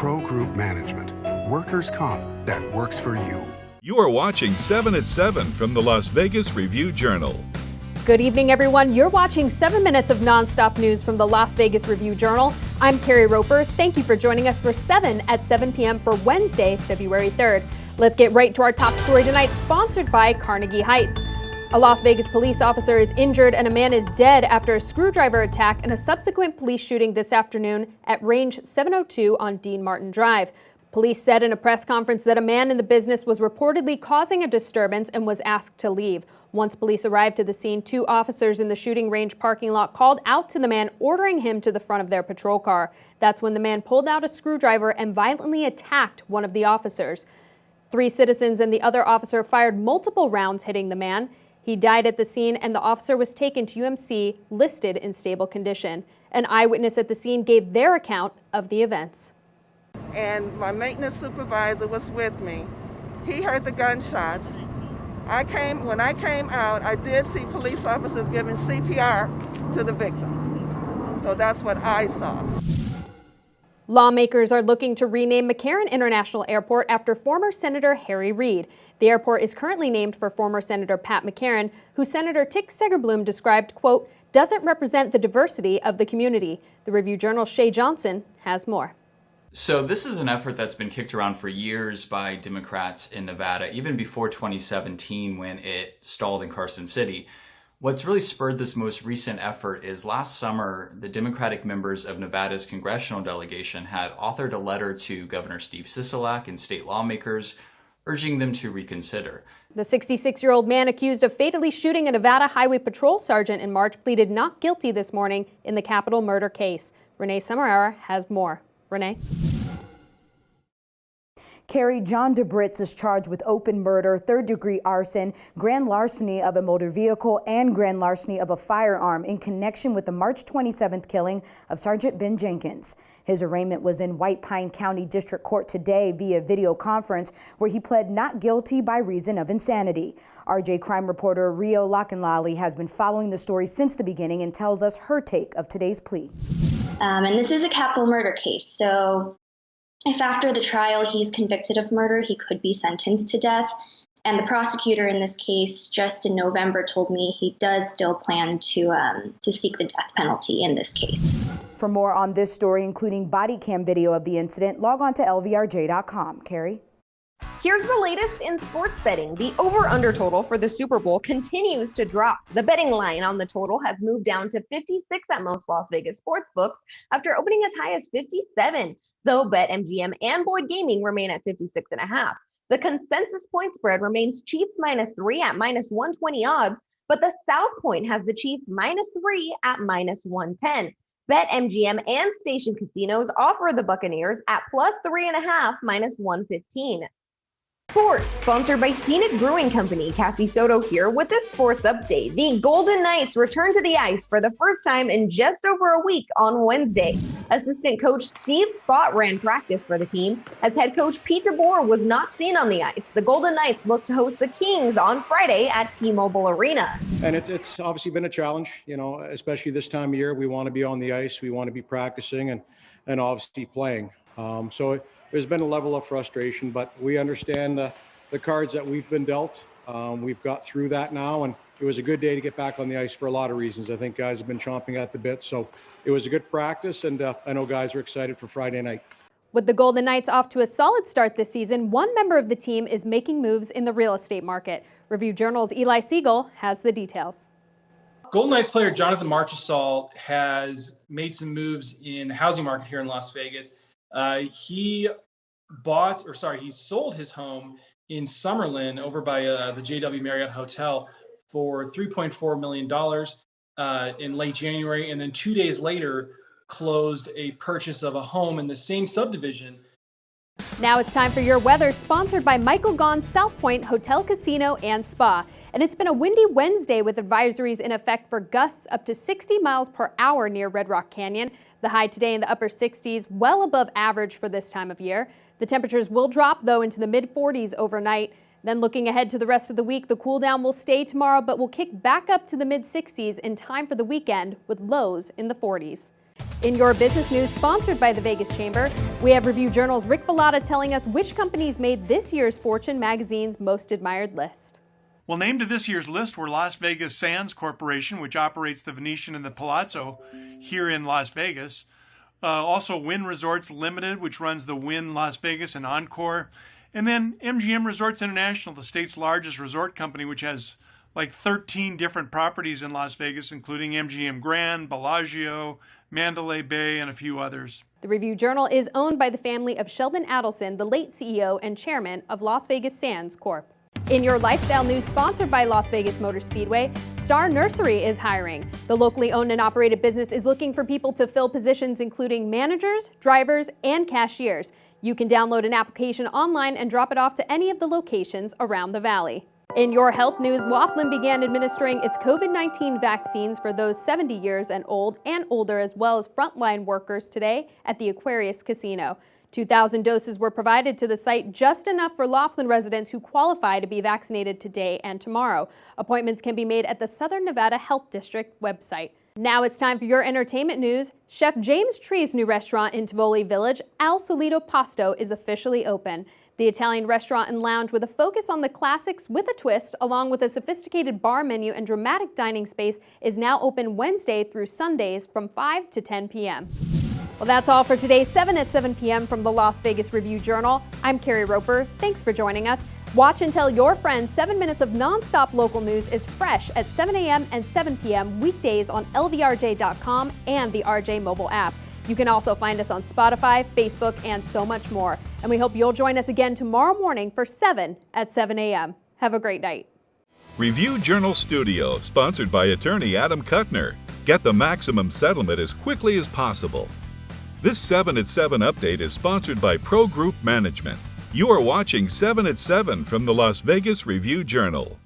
Pro Group Management. Workers' comp that works for you. You are watching 7 at 7 from the Las Vegas Review-Journal. Good evening, everyone. You're watching 7 minutes of nonstop news from the Las Vegas Review-Journal. I'm Carrie Roper. Thank you for joining us for 7 at 7 p.m. for Wednesday, February 3rd. Let's get right to our top story tonight, sponsored by Carnegie Heights. A Las Vegas police officer is injured and a man is dead after a screwdriver attack and a subsequent police shooting this afternoon at range 702 on Dean Martin Drive. Police said in a press conference that a man in the business was reportedly causing a disturbance and was asked to leave. Once police arrived to the scene, 2 officers in the shooting range parking lot called out to the man, ordering him to the front of their patrol car. That's when the man pulled out a screwdriver and violently attacked one of the officers. 3 citizens and the other officer fired multiple rounds, hitting the man. He died at the scene and the officer was taken to UMC, listed in stable condition. An eyewitness at the scene gave their account of the events. And my maintenance supervisor was with me. He heard the gunshots. When I came out, I did see police officers giving CPR to the victim. So that's what I saw. Lawmakers are looking to rename McCarran International Airport after former Senator Harry Reid. The airport is currently named for former Senator Pat McCarran, who Senator Tick Segerblum described, quote, doesn't represent the diversity of the community. The Review-Journal's Shea Johnson has more. So this is an effort that's been kicked around for years by Democrats in Nevada, even before 2017 when it stalled in Carson City. What's really spurred this most recent effort is last summer, the Democratic members of Nevada's congressional delegation had authored a letter to Governor Steve Sisolak and state lawmakers urging them to reconsider. The 66-year-old man accused of fatally shooting a Nevada Highway Patrol sergeant in March pleaded not guilty this morning in the capital murder case. Renee Summerera has more. Renee? Carrie, John DeBritz is charged with open murder, third-degree arson, grand larceny of a motor vehicle, and grand larceny of a firearm in connection with the March 27th killing of Sergeant Ben Jenkins. His arraignment was in White Pine County District Court today via video conference, where he pled not guilty by reason of insanity. RJ crime reporter Rio Lakanlali has been following the story since the beginning and tells us her take of today's plea. And this is a capital murder case, so if after the trial he's convicted of murder, he could be sentenced to death. And the prosecutor in this case, just in November, told me he does still plan to seek the death penalty in this case. For more on this story, including body cam video of the incident, log on to lvrj.com. Carrie? Here's the latest in sports betting. The over-under total for the Super Bowl continues to drop. The betting line on the total has moved down to 56 at most Las Vegas sportsbooks after opening as high as 57, though BetMGM and Boyd Gaming remain at 56.5. The consensus point spread remains Chiefs -3 at -120 odds, but the South Point has the Chiefs -3 at -110. BetMGM and Station Casinos offer the Buccaneers at +3.5 -115. Sports, sponsored by Scenic Brewing Company. Cassie SOTO here with the sports update. The Golden Knights return to the ice for the first time in just over a week on Wednesday. Assistant coach Steve SPOTT ran practice for the team, as head coach Pete DeBoer was not seen on the ice. The Golden Knights look to host the Kings on Friday at T-Mobile Arena. And it's obviously been a challenge, especially this time of year. We want to be on the ice, we want to be practicing and obviously playing. So there's been a level of frustration, but we understand the cards that we've been dealt. We've got through that now, and it was a good day to get back on the ice for a lot of reasons. I think guys have been chomping at the bit, so it was a good practice, and I know guys are excited for Friday night. With the Golden Knights off to a solid start this season, one member of the team is making moves in the real estate market. Review-Journal's Eli Siegel has the details. Golden Knights player Jonathan Marchessault has made some moves in the housing market here in Las Vegas. He sold his home in Summerlin over by the JW Marriott Hotel for $3.4 million in late January, and then 2 days later closed a purchase of a home in the same subdivision. Now it's time for your weather, sponsored by Michael Gaughan's South Point Hotel, Casino, and Spa. And it's been a windy Wednesday with advisories in effect for gusts up to 60 miles per hour near Red Rock Canyon. The high today in the upper 60s, well above average for this time of year. The temperatures will drop, though, into the mid-40s overnight. Then looking ahead to the rest of the week, the cool down will stay tomorrow, but will kick back up to the mid-60s in time for the weekend with lows in the 40s. In your business news, sponsored by the Vegas Chamber, we have Review Journal's Rick Vallata telling us which companies made this year's Fortune magazine's most admired list. Well, named to this year's list were Las Vegas Sands Corporation, which operates the Venetian and the Palazzo here in Las Vegas. Also Wynn Resorts Limited, which runs the Wynn Las Vegas and Encore. And then MGM Resorts International, the state's largest resort company, which has like 13 different properties in Las Vegas, including MGM Grand, Bellagio, Mandalay Bay, and a few others. The Review Journal is owned by the family of Sheldon Adelson, the late CEO and chairman of Las Vegas Sands Corp. In your lifestyle news, sponsored by Las Vegas Motor Speedway, Star Nursery is hiring. The locally owned and operated business is looking for people to fill positions including managers, drivers, and cashiers. You can download an application online and drop it off to any of the locations around the valley. In your health news, Laughlin began administering its COVID-19 vaccines for those 70 years and older, as well as frontline workers today at the Aquarius Casino. 2,000 doses were provided to the site, just enough for Laughlin residents who qualify to be vaccinated today and tomorrow. Appointments can be made at the Southern Nevada Health District website. Now it's time for your entertainment news. Chef James Tree's new restaurant in Tivoli Village, Al Solito Pasto, is officially open. The Italian restaurant and lounge with a focus on the classics with a twist, along with a sophisticated bar menu and dramatic dining space, is now open Wednesday through Sundays from 5 to 10 p.m. Well, that's all for today's 7 at 7 p.m. from the Las Vegas Review Journal. I'm Carrie Roper. Thanks for joining us. Watch and tell your friends 7 minutes of nonstop local news is fresh at 7 a.m. and 7 p.m. weekdays on lvrj.com and the RJ mobile app. You can also find us on Spotify, Facebook, and so much more. And we hope you'll join us again tomorrow morning for 7 at 7 a.m. Have a great night. Review Journal Studio, sponsored by attorney Adam Kuttner. Get the maximum settlement as quickly as possible. This 7 at 7 update is sponsored by Pro Group Management. You are watching 7 at 7 from the Las Vegas Review Journal.